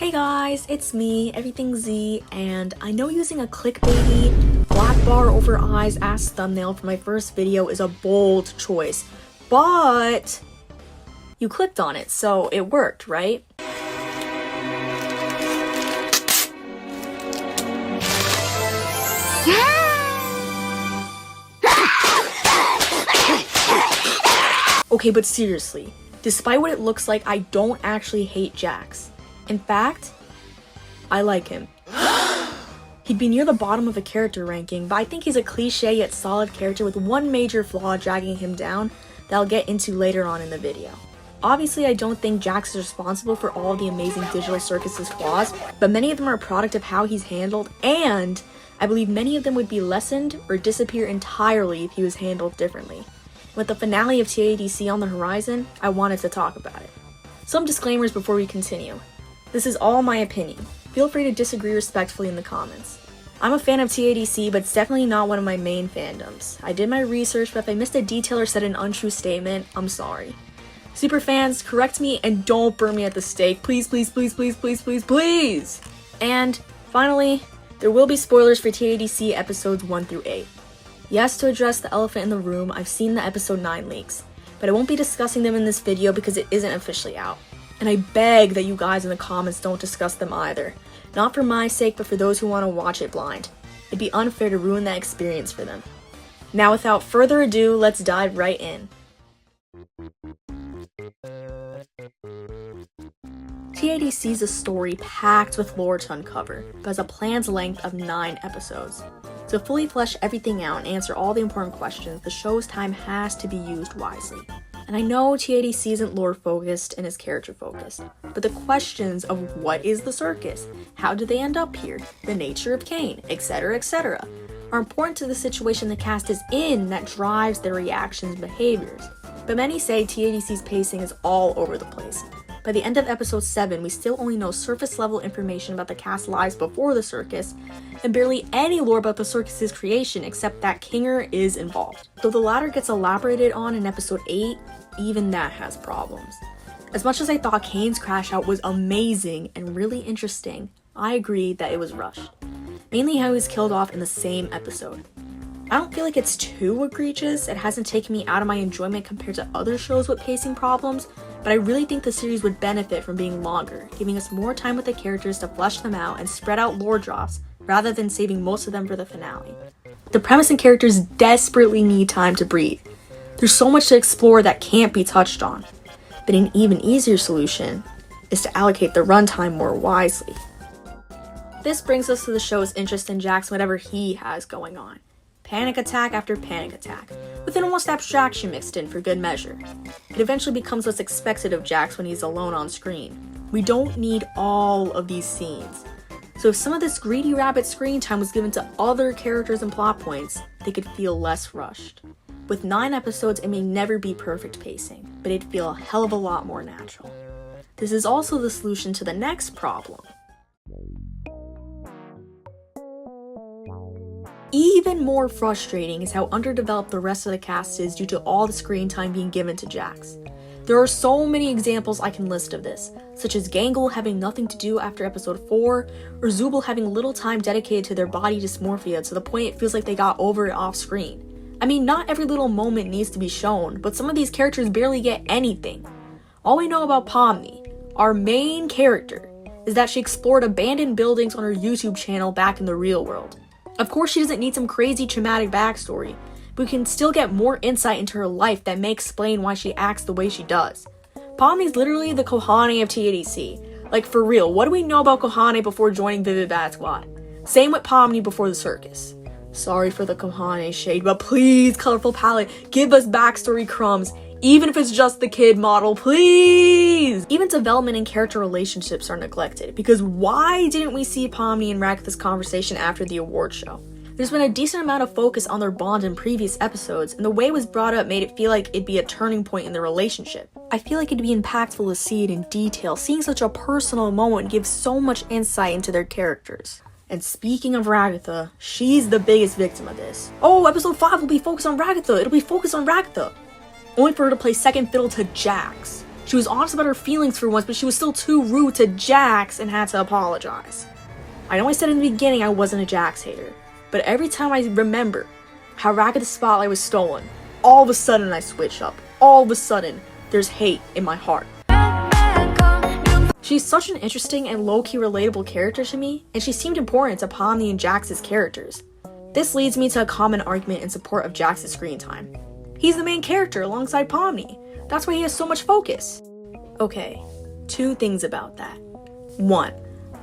Hey guys, it's me, Everything Z, and I know using a clickbaity, black bar over eyes ass thumbnail for my first video is a bold choice, but you clicked on it, so it worked, right? Okay, but seriously, despite what it looks like, I don't actually hate Jax. In fact, I like him. He'd be near the bottom of a character ranking, but I think he's a cliche yet solid character with one major flaw dragging him down that I'll get into later on in the video. Obviously, I don't think Jax is responsible for all of the Amazing Digital Circus's flaws, but many of them are a product of how he's handled, and I believe many of them would be lessened or disappear entirely if he was handled differently. With the finale of TADC on the horizon, I wanted to talk about it. Some disclaimers before we continue. This is all my opinion. Feel free to disagree respectfully in the comments. I'm a fan of TADC, but it's definitely not one of my main fandoms. I did my research, but if I missed a detail or said an untrue statement, I'm sorry. Super fans, correct me and don't burn me at the stake. Please, please, please, please, please, please, please! And finally, there will be spoilers for TADC episodes 1 through 8. Yes, to address the elephant in the room, I've seen the episode 9 leaks, but I won't be discussing them in this video because it isn't officially out. And I beg that you guys in the comments don't discuss them either. Not for my sake, but for those who want to watch it blind. It'd be unfair to ruin that experience for them. Now without further ado, let's dive right in. TADC is a story packed with lore to uncover, but has a planned length of 9 episodes. To fully flesh everything out and answer all the important questions, the show's time has to be used wisely. And I know TADC isn't lore focused and is character focused, but the questions of what is the circus, how did they end up here, the nature of Kane, etc., are important to the situation the cast is in that drives their reactions and behaviors. But many say TADC's pacing is all over the place. By the end of episode 7, we still only know surface level information about the cast's lives before the circus, and barely any lore about the circus's creation except that Kinger is involved. Though the latter gets elaborated on in episode 8, even that has problems. As much as I thought Kane's crash out was amazing and really interesting, I agree that it was rushed. Mainly how he was killed off in the same episode. I don't feel like it's too egregious, it hasn't taken me out of my enjoyment compared to other shows with pacing problems, but I really think the series would benefit from being longer, giving us more time with the characters to flesh them out and spread out lore drops, rather than saving most of them for the finale. The premise and characters desperately need time to breathe. There's so much to explore that can't be touched on, but an even easier solution is to allocate the runtime more wisely. This brings us to the show's interest in Jax and whatever he has going on. Panic attack after panic attack, with an almost abstraction mixed in for good measure. It eventually becomes what's expected of Jax when he's alone on screen. We don't need all of these scenes. So if some of this greedy rabbit screen time was given to other characters and plot points, they could feel less rushed. With 9 episodes, it may never be perfect pacing, but it'd feel a hell of a lot more natural. This is also the solution to the next problem. Even more frustrating is how underdeveloped the rest of the cast is due to all the screen time being given to Jax. There are so many examples I can list of this, such as Gangle having nothing to do after episode 4, or Zubul having little time dedicated to their body dysmorphia to the point it feels like they got over it off screen. I mean, not every little moment needs to be shown, but some of these characters barely get anything. All we know about Pomni, our main character, is that she explored abandoned buildings on her YouTube channel back in the real world. Of course, she doesn't need some crazy traumatic backstory, but we can still get more insight into her life that may explain why she acts the way she does. Pomni's literally the Kohane of TADC. Like, for real, what do we know about Kohane before joining Vivid Bad Squad? Same with Pomni before the circus. Sorry for the Kohane shade, but please, Colorful Palette, give us backstory crumbs, even if it's just the kid model, please! Even development and character relationships are neglected, because why didn't we see Pomni and Ragatha's conversation after the award show? There's been a decent amount of focus on their bond in previous episodes, and the way it was brought up made it feel like it'd be a turning point in their relationship. I feel like it'd be impactful to see it in detail, seeing such a personal moment gives so much insight into their characters. And speaking of Ragatha, she's the biggest victim of this. Oh, episode 5 will be focused on Ragatha, it'll be focused on Ragatha! Only for her to play second fiddle to Jax. She was honest about her feelings for once, but she was still too rude to Jax and had to apologize. I know I said in the beginning I wasn't a Jax hater, but every time I remember how Ragged the Spotlight was stolen, all of a sudden I switch up. All of a sudden, there's hate in my heart. She's such an interesting and low-key relatable character to me, and she seemed important to Pomni and Jax's characters. This leads me to a common argument in support of Jax's screen time. He's the main character alongside Pomni. That's why he has so much focus. Okay, 2 things about that. 1.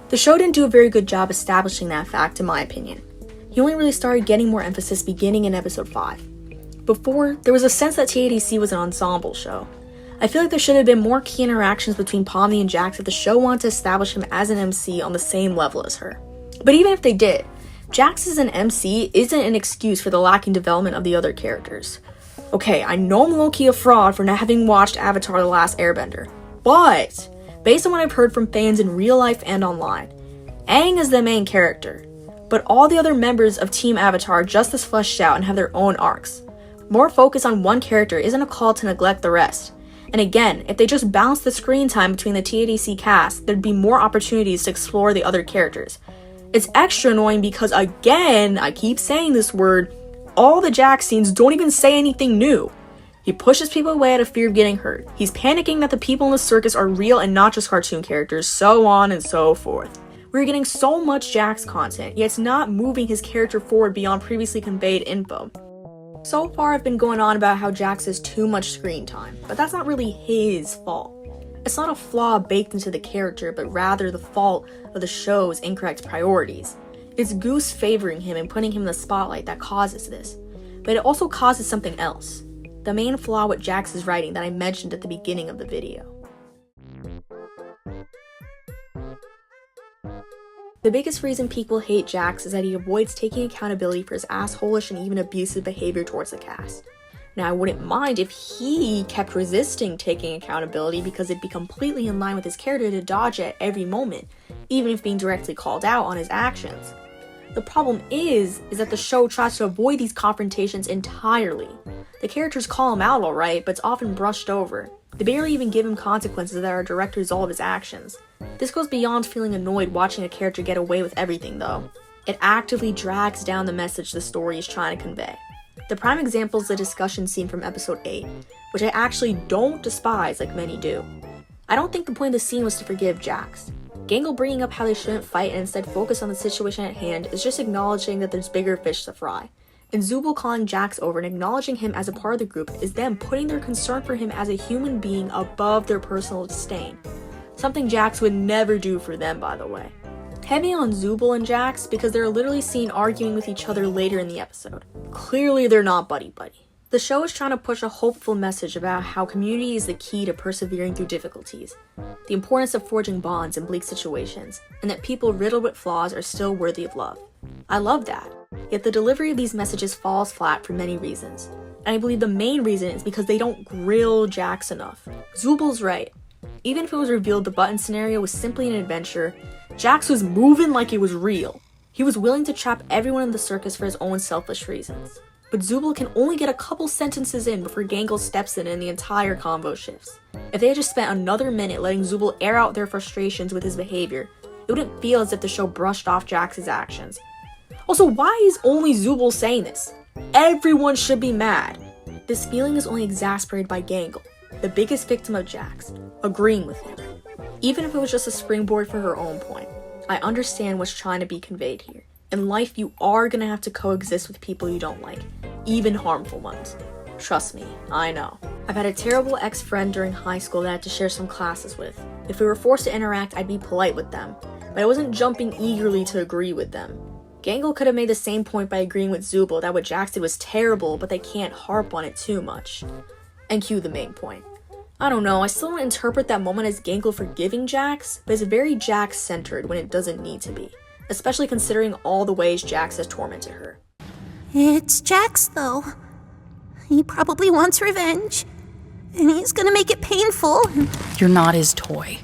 The show didn't do a very good job establishing that fact in my opinion. He only really started getting more emphasis beginning in episode 5. Before, there was a sense that TADC was an ensemble show. I feel like there should have been more key interactions between Pomni and Jax if the show wanted to establish him as an MC on the same level as her. But even if they did, Jax as an MC isn't an excuse for the lacking development of the other characters. Okay, I know I'm low-key a fraud for not having watched Avatar: The Last Airbender, but based on what I've heard from fans in real life and online, Aang is the main character, but all the other members of Team Avatar are just as fleshed out and have their own arcs. More focus on one character isn't a call to neglect the rest. And again, if they just balanced the screen time between the TADC cast, there'd be more opportunities to explore the other characters. It's extra annoying because, again, I keep saying this word, all the Jax scenes don't even say anything new. He pushes people away out of fear of getting hurt. He's panicking that the people in the circus are real and not just cartoon characters, so on and so forth. We're getting so much Jax content, yet it's not moving his character forward beyond previously conveyed info. So far I've been going on about how Jax has too much screen time, but that's not really his fault. It's not a flaw baked into the character, but rather the fault of the show's incorrect priorities. It's Goose favoring him and putting him in the spotlight that causes this, but it also causes something else. The main flaw with Jax's writing that I mentioned at the beginning of the video. The biggest reason people hate Jax is that he avoids taking accountability for his assholish and even abusive behavior towards the cast. Now, I wouldn't mind if he kept resisting taking accountability because it'd be completely in line with his character to dodge it at every moment, even if being directly called out on his actions. The problem is that the show tries to avoid these confrontations entirely. The characters call him out alright, but it's often brushed over. They barely even give him consequences that are a direct result of his actions. This goes beyond feeling annoyed watching a character get away with everything though. It actively drags down the message the story is trying to convey. The prime example is the discussion scene from episode 8, which I actually don't despise like many do. I don't think the point of the scene was to forgive Jax. Gangle bringing up how they shouldn't fight and instead focus on the situation at hand is just acknowledging that there's bigger fish to fry. And Zubul calling Jax over and acknowledging him as a part of the group is them putting their concern for him as a human being above their personal disdain. Something Jax would never do for them, by the way. Heavy on Zubul and Jax because they're literally seen arguing with each other later in the episode. Clearly they're not buddy-buddy. The show is trying to push a hopeful message about how community is the key to persevering through difficulties, the importance of forging bonds in bleak situations, and that people riddled with flaws are still worthy of love. I love that, yet the delivery of these messages falls flat for many reasons, and I believe the main reason is because they don't grill Jax enough. Zubul's right. Even if it was revealed the button scenario was simply an adventure, Jax was moving like it was real. He was willing to trap everyone in the circus for his own selfish reasons. But Zubul can only get a couple sentences in before Gangle steps in and the entire convo shifts. If they had just spent another minute letting Zubul air out their frustrations with his behavior, it wouldn't feel as if the show brushed off Jax's actions. Also, why is only Zubul saying this? Everyone should be mad. This feeling is only exasperated by Gangle, the biggest victim of Jax, agreeing with him. Even if it was just a springboard for her own point, I understand what's trying to be conveyed here. In life, you are gonna have to coexist with people you don't like, even harmful ones. Trust me, I know. I've had a terrible ex-friend during high school that I had to share some classes with. If we were forced to interact, I'd be polite with them, but I wasn't jumping eagerly to agree with them. Gangle could have made the same point by agreeing with Zubul that what Jax did was terrible, but they can't harp on it too much. And cue the main point. I don't know, I still don't interpret that moment as Gangle forgiving Jax, but it's very Jax-centered when it doesn't need to be. Especially considering all the ways Jax has tormented her. It's Jax, though. He probably wants revenge, and he's gonna make it painful. You're not his toy.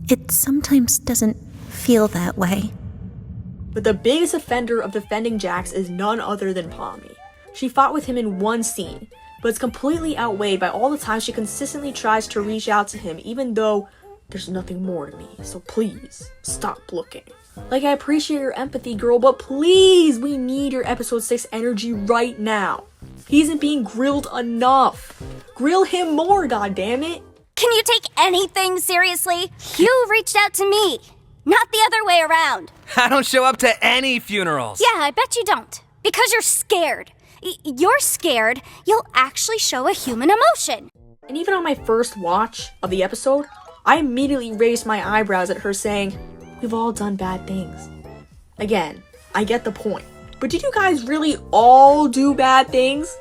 It sometimes doesn't feel that way. But the biggest offender of defending Jax is none other than Pomni. She fought with him in one scene, but it's completely outweighed by all the times she consistently tries to reach out to him even though there's nothing more to me, so please, stop looking. Like, I appreciate your empathy, girl, but please, we need your episode 6 energy right now. He isn't being grilled enough. Grill him more, goddammit. Can you take anything seriously? You reached out to me, not the other way around. I don't show up to any funerals. Yeah, I bet you don't. Because you're scared. You're scared you'll actually show a human emotion. And even on my first watch of the episode, I immediately raised my eyebrows at her saying, we've all done bad things. Again, I get the point. But did you guys really all do bad things?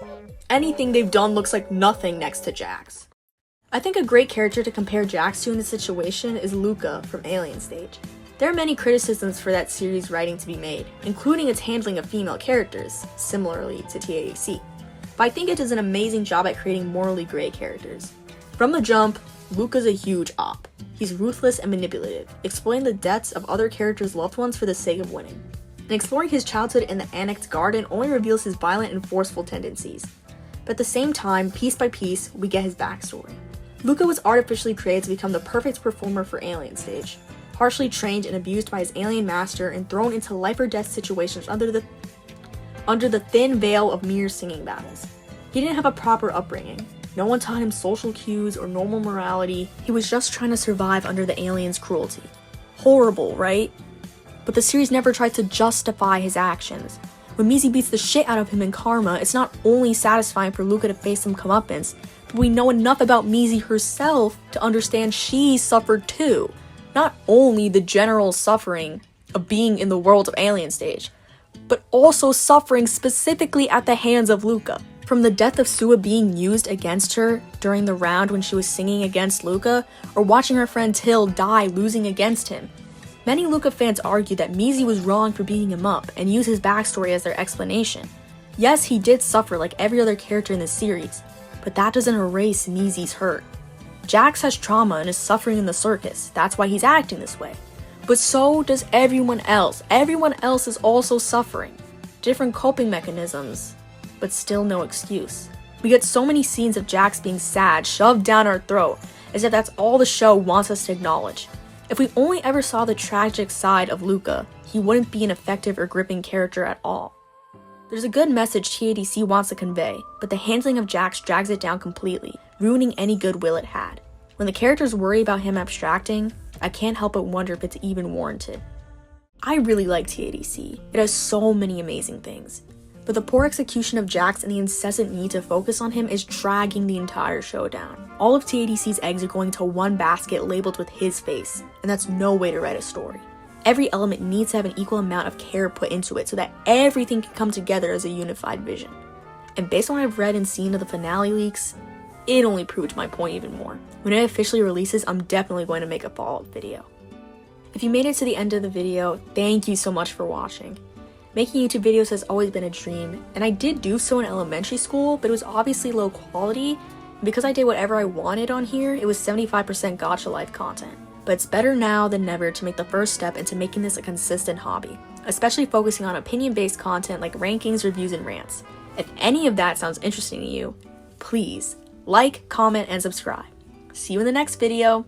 Anything they've done looks like nothing next to Jax. I think a great character to compare Jax to in this situation is Luca from Alien Stage. There are many criticisms for that series' writing to be made, including its handling of female characters, similarly to TAC. But I think it does an amazing job at creating morally gray characters. From the jump, Luca's a huge op. He's ruthless and manipulative, exploiting the deaths of other characters' loved ones for the sake of winning. And exploring his childhood in the Annexed Garden only reveals his violent and forceful tendencies. But at the same time, piece by piece, we get his backstory. Luca was artificially created to become the perfect performer for Alien Stage, harshly trained and abused by his alien master and thrown into life or death situations under the thin veil of mere singing battles. He didn't have a proper upbringing. No one taught him social cues or normal morality. He was just trying to survive under the aliens' cruelty. Horrible, right? But the series never tried to justify his actions. When Maisie beats the shit out of him in Karma, it's not only satisfying for Luca to face some comeuppance, but we know enough about Maisie herself to understand she suffered too. Not only the general suffering of being in the world of Alien Stage, but also suffering specifically at the hands of Luca. From the death of Sua being used against her during the round when she was singing against Luca, or watching her friend Till die losing against him. Many Luca fans argue that Maisie was wrong for beating him up and use his backstory as their explanation. Yes, he did suffer like every other character in the series, but that doesn't erase Maisie's hurt. Jax has trauma and is suffering in the circus, that's why he's acting this way. But so does everyone else. Everyone else is also suffering. Different coping mechanisms, but still no excuse. We get so many scenes of Jax being sad shoved down our throat, as if that's all the show wants us to acknowledge. If we only ever saw the tragic side of Luca, he wouldn't be an effective or gripping character at all. There's a good message TADC wants to convey, but the handling of Jax drags it down completely, ruining any goodwill it had. When the characters worry about him abstracting, I can't help but wonder if it's even warranted. I really like TADC. It has so many amazing things. But the poor execution of Jax and the incessant need to focus on him is dragging the entire show down. All of TADC's eggs are going to one basket labeled with his face, and that's no way to write a story. Every element needs to have an equal amount of care put into it so that everything can come together as a unified vision. And based on what I've read and seen of the finale leaks, it only proved my point even more. When it officially releases, I'm definitely going to make a follow-up video. If you made it to the end of the video, thank you so much for watching. Making YouTube videos has always been a dream, and I did do so in elementary school, but it was obviously low quality, and because I did whatever I wanted on here, it was 75% Gacha Life content. But it's better now than never to make the first step into making this a consistent hobby, especially focusing on opinion-based content like rankings, reviews, and rants. If any of that sounds interesting to you, please like, comment, and subscribe. See you in the next video.